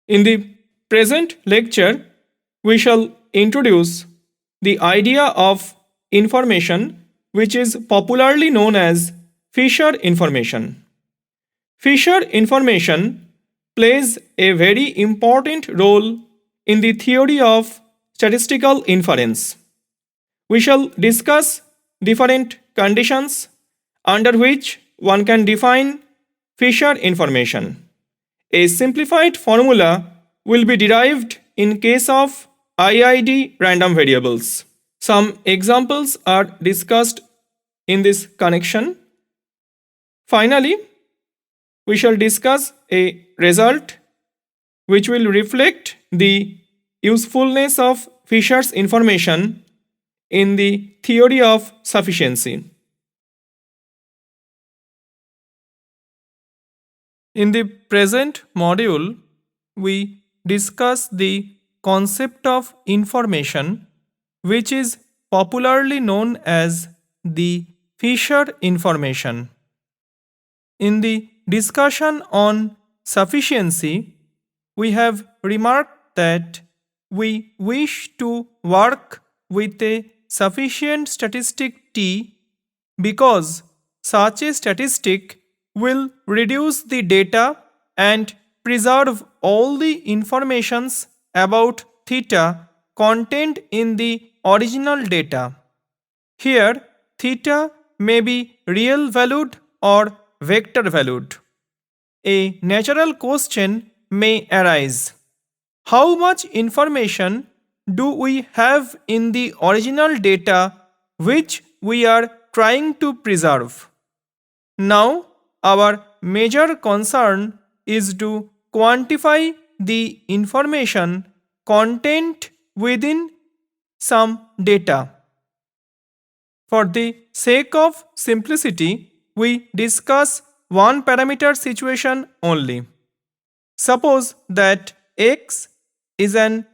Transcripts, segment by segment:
In the present lecture, we shall introduce the idea of information, which is popularly known as Fisher information. Fisher information plays a very important role in the theory of statistical inference. We shall discuss different conditions under which one can define Fisher information. A simplified formula will be derived in case of IID random variables. Some examples are discussed in this connection. Finally, we shall discuss a result which will reflect the usefulness of Fisher's information in the theory of sufficiency. In the present module, we discuss the concept of information, which is popularly known as the Fisher information. In the discussion on sufficiency, we have remarked that we wish to work with a sufficient statistic T because such a statistic will reduce the data and preserve all the informations about theta contained in the original data. Here, theta may be real valued or vector valued. A natural question may arise: how much information do we have in the original data which we are trying to preserve? Now, our major concern is to quantify the information content within some data. For the sake of simplicity, we discuss one parameter situation only. Suppose that x is an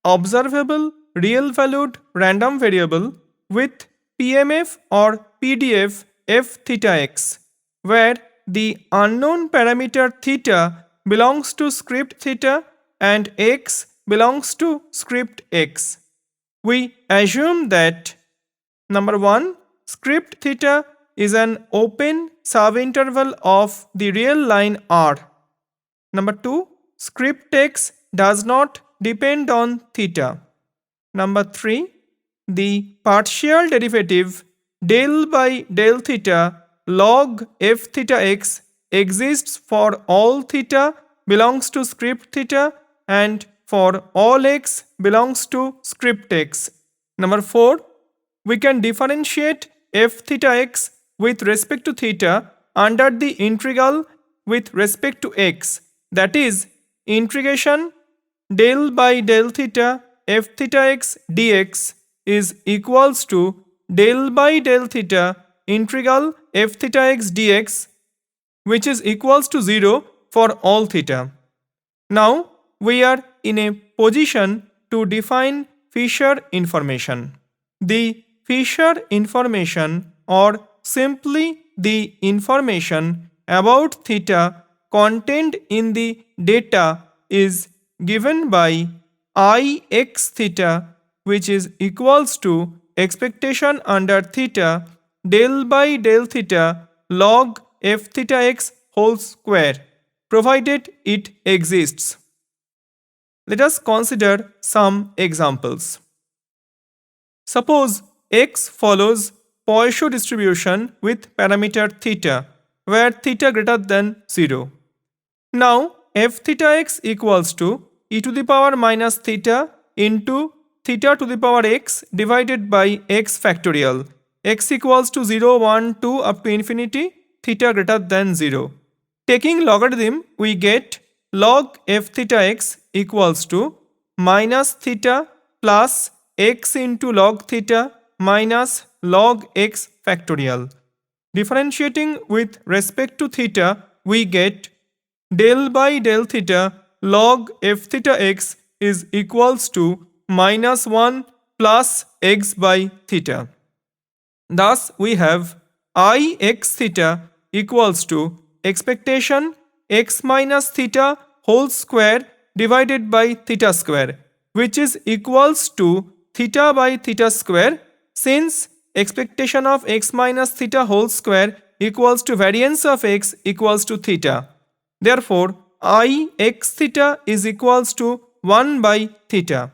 observable real-valued random variable with PMF or PDF f theta x, where the unknown parameter theta belongs to script theta and x belongs to script x. We assume that number 1, script theta is an open subinterval of the real line R. Number 2, script x does not depend on theta. Number 3, the partial derivative del by del theta log f theta x exists for all theta belongs to script theta and for all x belongs to script x. Number 4, we can differentiate f theta x with respect to theta under the integral with respect to x, that is, integration del by del theta f theta x dx is equals to del by del theta integral f theta x dx, which is equals to 0 for all theta. Now we are in a position to define Fisher information. The Fisher information, or simply the information about theta contained in the data, is given by I x theta, which is equals to expectation under theta del by del theta log f theta x whole square, provided it exists. Let us consider some examples. Suppose x follows Poisson distribution with parameter theta, where theta greater than 0. Now f theta x equals to e to the power minus theta into theta to the power x divided by x factorial. X equals to 0, 1, 2 up to infinity, theta greater than 0. Taking logarithm, we get log f theta x equals to minus theta plus x into log theta minus log x factorial. Differentiating with respect to theta, we get del by del theta log f theta x is equals to minus 1 plus x by theta. Thus, we have I x theta equals to expectation x minus theta whole square divided by theta square, which is equals to theta by theta square, since expectation of x minus theta whole square equals to variance of x equals to theta. Therefore, I x theta is equals to 1 by theta.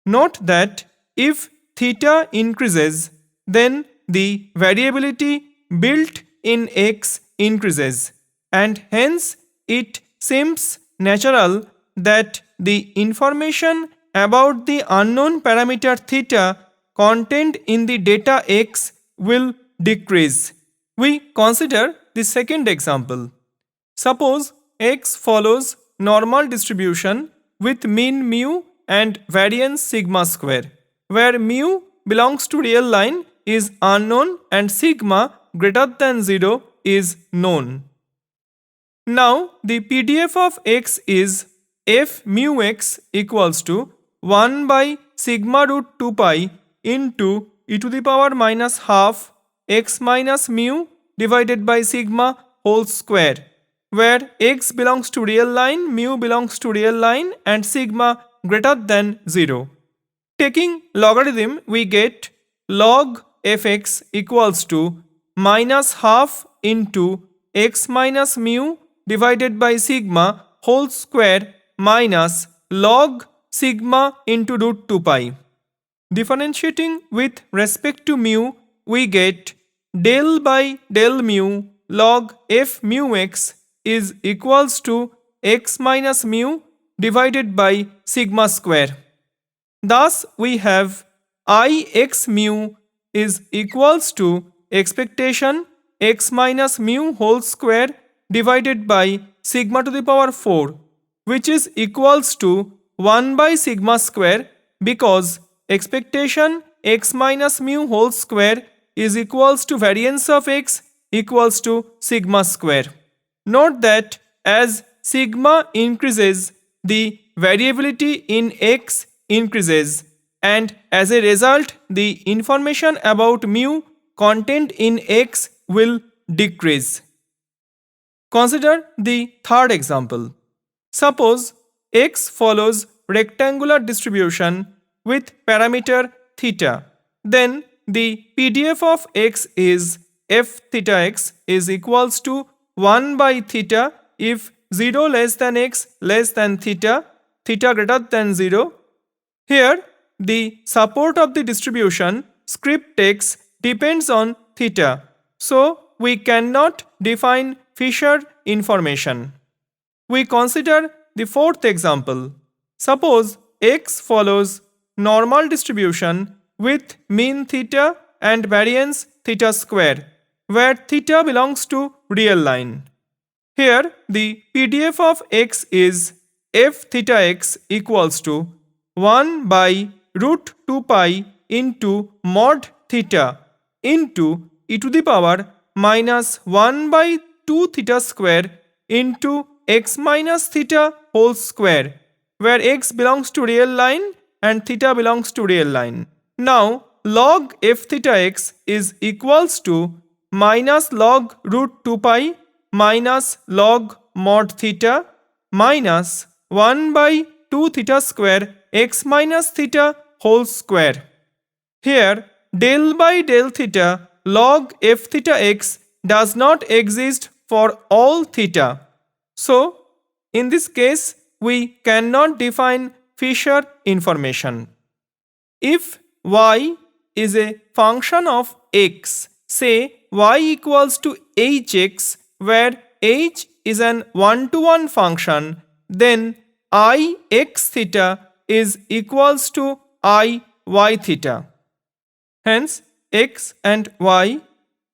Note that if theta increases, then the variability built in x increases, and hence it seems natural that the information about the unknown parameter theta contained in the data x will decrease. We consider the second example. Suppose x follows normal distribution with mean mu and variance sigma square, where mu belongs to real line is unknown and sigma greater than 0 is known. Now the PDF of x is f mu x equals to 1 by sigma root 2 pi into e to the power minus half x minus mu divided by sigma whole square, where x belongs to real line, mu belongs to real line and sigma greater than 0. Taking logarithm, we get log fx equals to minus half into x minus mu divided by sigma whole square minus log sigma into root 2 pi. Differentiating with respect to mu, we get del by del mu log f mu x is equals to x minus mu divided by sigma square. Thus, we have I x mu is equals to expectation x minus mu whole square divided by sigma to the power 4, which is equals to 1 by sigma square, because expectation x minus mu whole square is equals to variance of x equals to sigma square. Note that as sigma increases, the variability in x increases, and as a result the information about mu contained in x will decrease. Consider the third example. Suppose x follows rectangular distribution with parameter theta, then the PDF of x is f theta x is equals to 1 by theta if 0 less than x less than theta, theta greater than 0. Here the support of the distribution script x depends on theta, so we cannot define Fisher information. We consider the fourth example. Suppose x follows normal distribution with mean theta and variance theta square, where theta belongs to real line. Here the PDF of x is f theta x equals to 1 by root 2 pi into mod theta into e to the power minus 1 by 2 theta square into x minus theta whole square, where x belongs to real line and theta belongs to real line. Now log f theta x is equals to minus log root 2 pi minus log mod theta minus 1 by 2 theta square x minus theta whole square. Here del by del theta log f theta x does not exist for all theta. So in this case we cannot define Fisher information. If y is a function of x, say y equals to hx, where h is an one-to-one function, then I x theta is equals to I y theta. Hence, x and y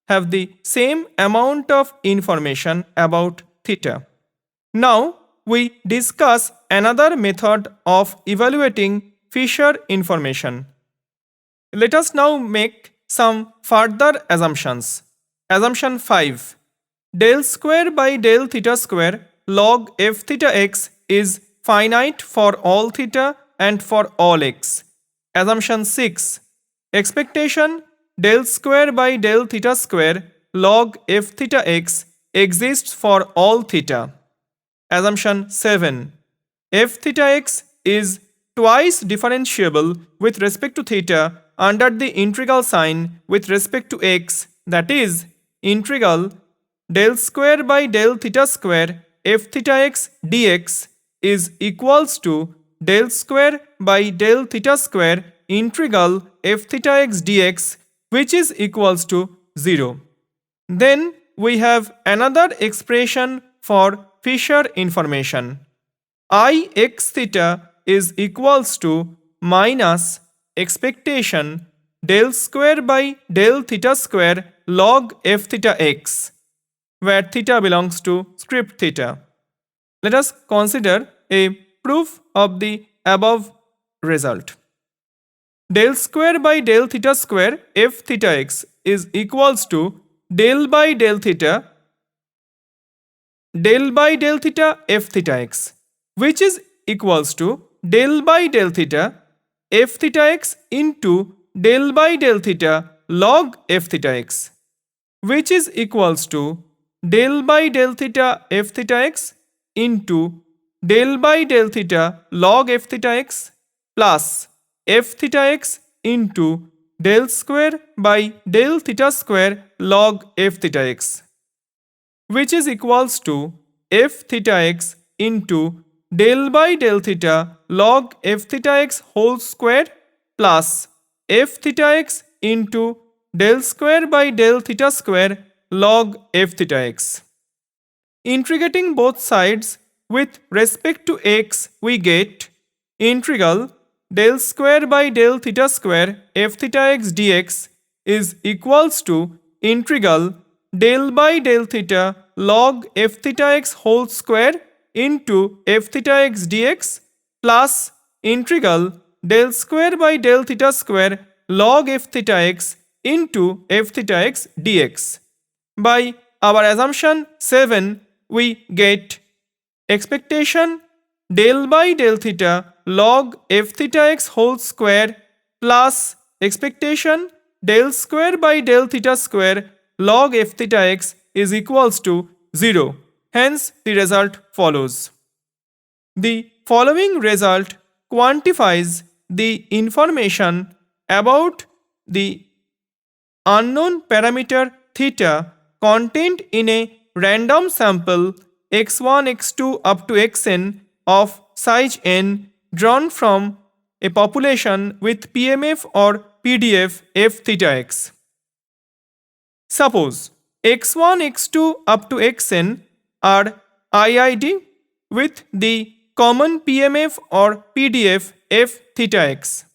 have the same amount of information about theta. Now, we discuss another method of evaluating Fisher information. Let us now make some further assumptions. Assumption 5. Del square by del theta square log f theta x is finite for all theta and for all x. Assumption 6. Expectation del square by del theta square log f theta x exists for all theta. Assumption 7. f theta x is twice differentiable with respect to theta under the integral sign with respect to x, that is, integral del square by del theta square f theta x dx is equals to del square by del theta square integral f theta x dx, which is equals to 0. Then we have another expression for Fisher information. I x theta is equals to minus expectation del square by del theta square log f theta x, where theta belongs to script theta. Let us consider a proof of the above result. Del square by del theta square f theta x is equals to del by del theta f theta x, which is equals to del by del theta f theta x into del by del theta log f theta x, which is equals to del by del theta f theta x into del by del theta log f theta x plus f theta x into del square by del theta square log f theta x, which is equals to f theta x into del by del theta log f theta x whole square plus f theta x into del square by del theta square log f theta x. Integrating both sides with respect to x, we get integral del square by del theta square f theta x dx is equals to integral del by del theta log f theta x whole square into f theta x dx plus integral del square by del theta square log f theta x into f theta x dx. By our assumption 7, we get expectation del by del theta log f theta x whole square plus expectation del square by del theta square log f theta x is equals to 0. Hence, the result follows. The following result quantifies the information about the unknown parameter theta contained in a random sample x1, x2 up to xn of size n drawn from a population with PMF or PDF f theta x. Suppose x1, x2 up to xn are IID with the common PMF or PDF f theta x.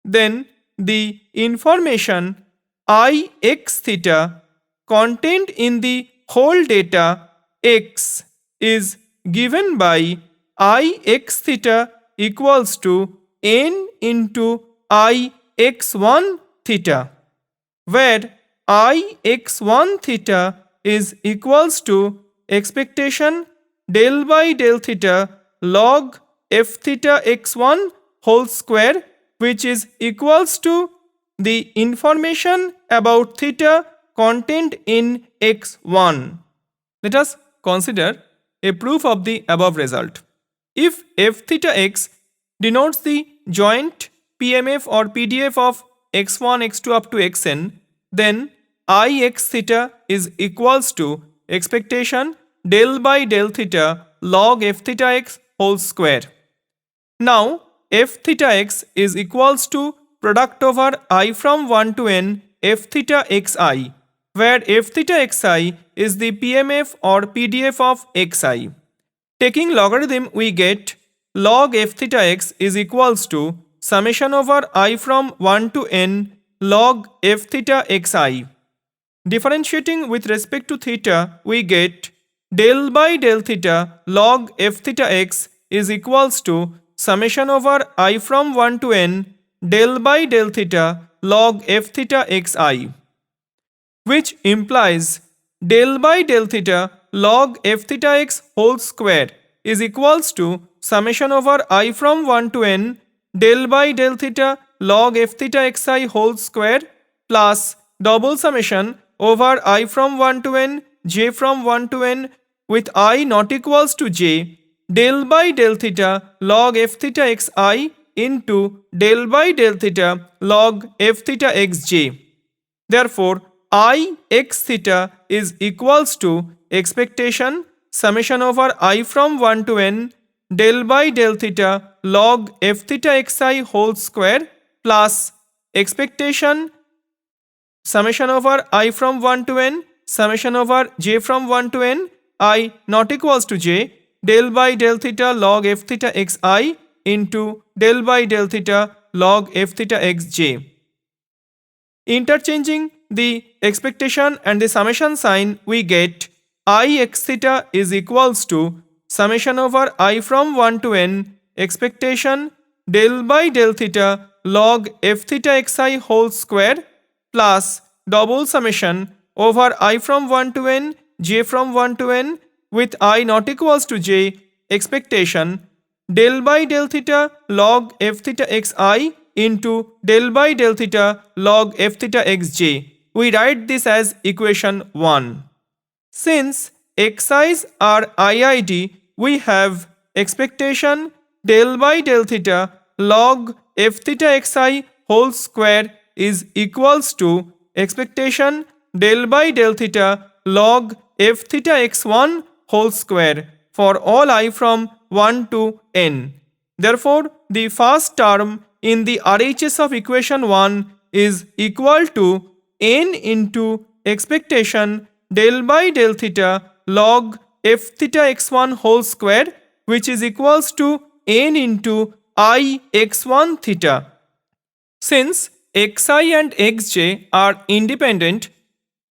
Then the information I x theta contained in the whole data x is given by I x theta equals to n into I x1 theta, where I x1 theta is equals to expectation del by del theta log f theta x1 whole square, which is equals to the information about theta contained in x1. Let us consider a proof of the above result. If f theta x denotes the joint PMF or PDF of x1, x2 up to xn, then I x theta is equals to expectation del by del theta log f theta x whole square. Now f theta x is equals to product over I from 1 to n f theta xi, where f theta xi is the PMF or PDF of xi. Taking logarithm, we get log f theta x is equals to summation over I from 1 to n log f theta xi. Differentiating with respect to theta, we get del by del theta log f theta x is equals to summation over I from 1 to n del by del theta log f theta xi, which implies del by del theta log f theta x whole square is equals to summation over I from 1 to n del by del theta log f theta xi whole square plus double summation over I from 1 to n j from 1 to n with I not equals to j del by del theta log f theta xi into del by del theta log f theta xj. Therefore, I x theta is equals to expectation summation over I from 1 to n del by del theta log f theta xi whole square plus expectation summation over I from 1 to n summation over j from 1 to n I not equals to j del by del theta log f theta xi into del by del theta log f theta xj. Interchanging the expectation and the summation sign, we get I x theta is equals to summation over I from 1 to n expectation del by del theta log f theta xi whole square plus double summation over I from 1 to n j from 1 to n with I not equals to j expectation del by del theta log f theta xi into del by del theta log f theta xj. We write this as equation 1. Since xi's are IID, we have expectation del by del theta log f theta xi whole square is equals to expectation del by del theta log f theta x1 whole square for all I from 1 to n. Therefore, the first term in the RHS of equation 1 is equal to n into expectation del by del theta log f theta x1 whole square, which is equals to n into I x1 theta. Since xi and xj are independent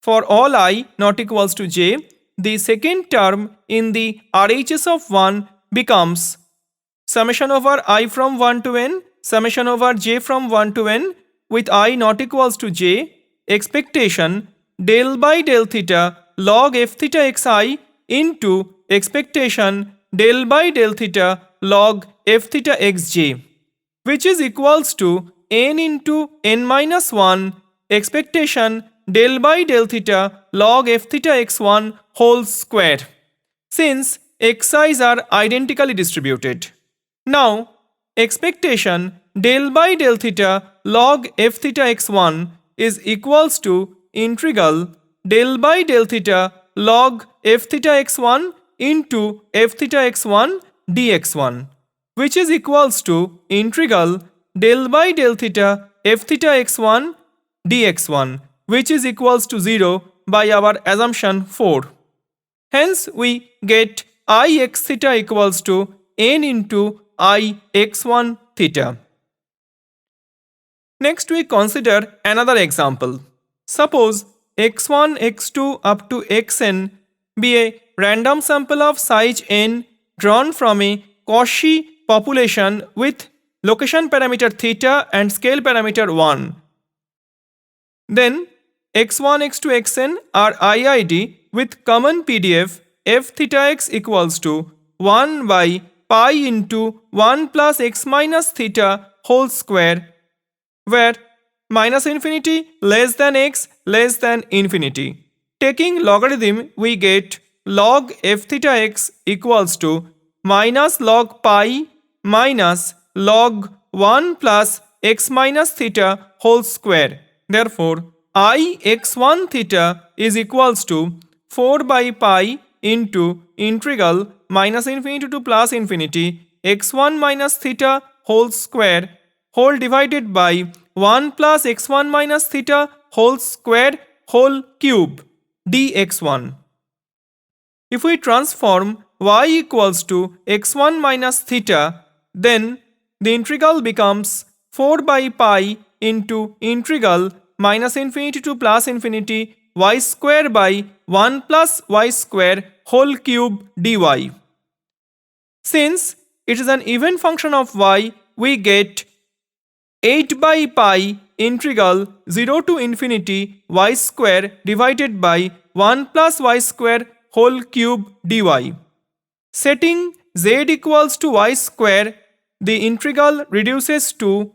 for all I not equals to j, the second term in the RHS of 1 becomes summation over I from 1 to n summation over j from 1 to n with I not equals to j expectation del by del theta log f theta xi into expectation del by del theta log f theta xj, which is equals to n into n minus 1 expectation del by del theta log f theta x1 whole square, since xi's are identically distributed. Now, expectation del by del theta log f theta x1 is equals to integral del by del theta log f theta x1 into f theta x1 dx1, which is equals to integral del by del theta f theta x1 dx1, which is equals to 0 by our assumption 4. Hence, we get I x theta equals to n into I x1 theta. Next, we consider another example. Suppose x1, x2 up to xn be a random sample of size n drawn from a Cauchy population with location parameter theta and scale parameter 1. Then x1, x2, xn are IID with common PDF f theta x equals to 1 by pi into 1 plus x minus theta whole square, where minus infinity less than x less than infinity. Taking logarithm, we get log f theta x equals to minus log pi minus log 1 plus x minus theta whole square. Therefore, I x1 theta is equals to 4 by pi into integral minus infinity to plus infinity x1 minus theta whole square whole divided by 1 plus x1 minus theta whole square whole cube dx1. If we transform y equals to x1 minus theta, then the integral becomes 4 by pi into integral minus infinity to plus infinity y square by 1 plus y square whole cube dy. Since it is an even function of y, we get 8 by pi integral 0 to infinity y square divided by 1 plus y square whole cube dy. Setting z equals to y square, the integral reduces to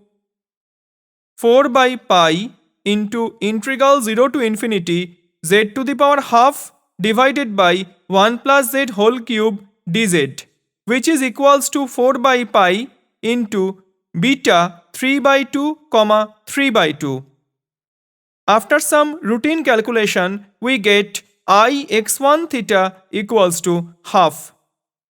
4 by pi into integral 0 to infinity z to the power half divided by 1 plus z whole cube dz. which is equals to 4 by pi into beta 3 by 2, 3 by 2. After some routine calculation, we get I x1 theta equals to half.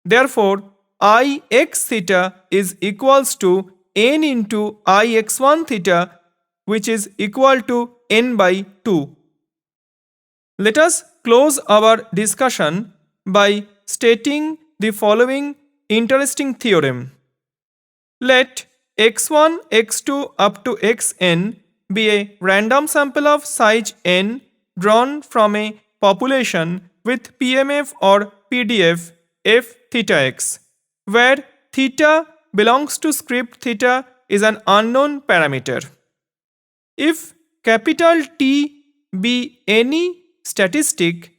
Therefore, I x theta is equals to n into I x1 theta, which is equal to n by 2. Let us close our discussion by stating the following interesting theorem. Let x1, x2 up to xn be a random sample of size n drawn from a population with PMF or PDF f theta x, where theta belongs to script theta is an unknown parameter. If capital T be any statistic,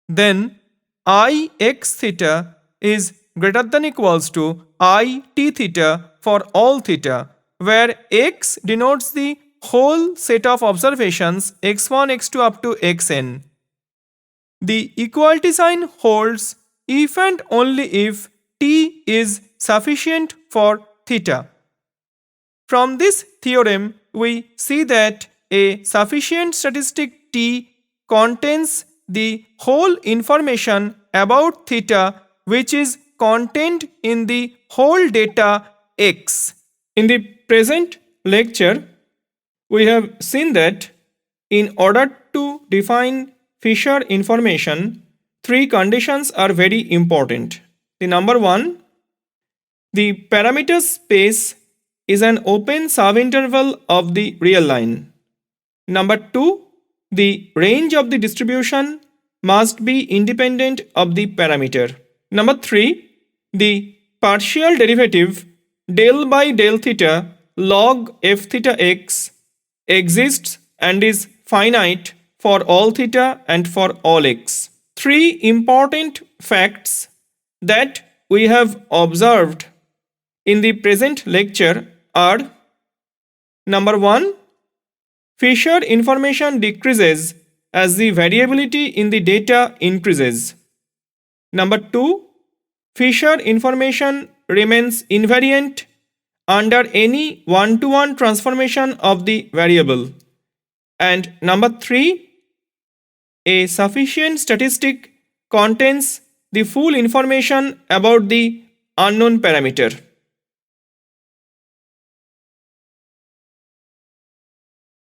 then I x theta is greater than equals to I t theta for all theta, where x denotes the whole set of observations x1, x2 up to xn. The equality sign holds if and only if t is sufficient for theta. From this theorem, we see that a sufficient statistic t contains the whole information about theta which is contained in the whole data x. In the present lecture, we have seen that in order to define Fisher information, three conditions are very important. The number one, the parameter space is an open subinterval of the real line. Number two, the range of the distribution must be independent of the parameter. Number three, the partial derivative del by del theta log f theta x exists and is finite for all theta and for all x. Three important facts that we have observed in the present lecture are: number one, Fisher information decreases as the variability in the data increases. Number two, Fisher information remains invariant under any one-to-one transformation of the variable. And number three, a sufficient statistic contains the full information about the unknown parameter.